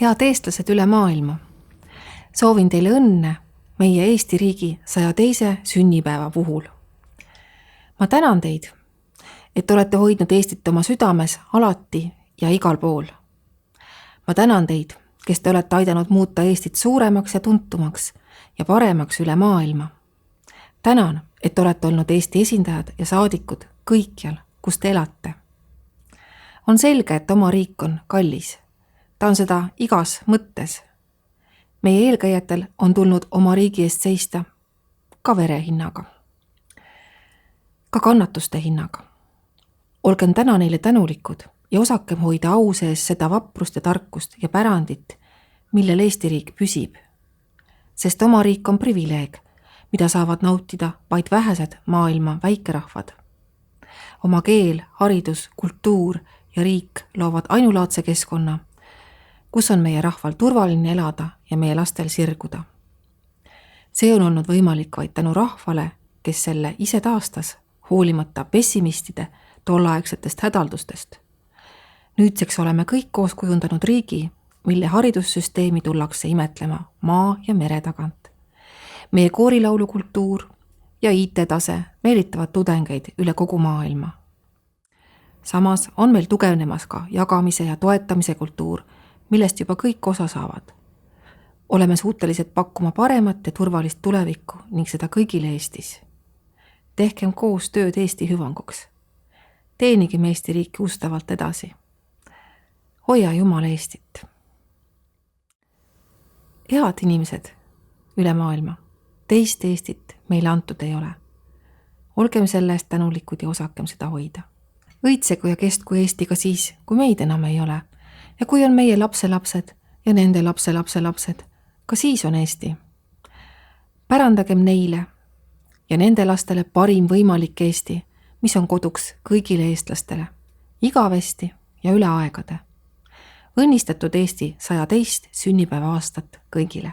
Head eestlased üle maailma! Soovin teile õnne meie Eesti riigi 102. sünnipäeva puhul. Ma tänan teid, et olete hoidnud Eestit oma südames alati ja igal pool. Ma tänan teid, kes te olete aidanud muuta Eestit suuremaks ja tuntumaks ja paremaks üle maailma. Tänan, et olete olnud Eesti esindajad ja saadikud kõikjal, kus te elate. On selge, et oma riik on kallis. Ta on seda igas mõttes. Meie eelkäijatel on tulnud oma riigi eest seista ka vere hinnaga. Ka kannatuste hinnaga. Olgem täna neile tänulikud ja osakem hoida au sees seda vaprust ja tarkust ja pärandit, millel Eesti riik püsib. Sest oma riik on privileeg, mida saavad nautida vaid vähesed maailma väikerahvad. Oma keel, haridus, kultuur ja riik loovad ainulaadse keskkonna, kus on meie rahval turvaline elada ja meie lastel sirguda. See on olnud võimalik vaid tänu rahvale, kes selle ise taastas, hoolimata pessimistide tolleaegsetest hädaldustest. Nüüdseks oleme kõik koos kujundanud riigi, mille haridussüsteemi tullakse imetlema maa ja mere tagant. Meie koorilaulukultuur ja IT-tase meelitavad tudengeid üle kogu maailma. Samas on meil tugevnemas ka jagamise ja toetamise kultuur, millest juba kõik osa saavad. Oleme suutelised pakkuma paremat ja turvalist tulevikku ning seda kõigile Eestis. Tehkem koos tööd Eesti hüvanguks. Teenigem Eesti riiki ustavalt edasi. Hoia Jumal Eestit. Head inimesed üle maailma, teist Eestit meile antud ei ole. Olgem selle eest tänulikud ja osakem seda hoida. Õitsegu ja kestku Eesti ka siis, kui meid enam ei ole. Ja kui on meie lapselapsed ja nende lapselapselapsed, ka siis on Eesti. Pärandagem neile ja nende lastele parim võimalik Eesti, mis on koduks kõigile eestlastele, igavesti ja üle aegade. Õnnistatud Eesti 102. sünnipäeva aastat kõigile.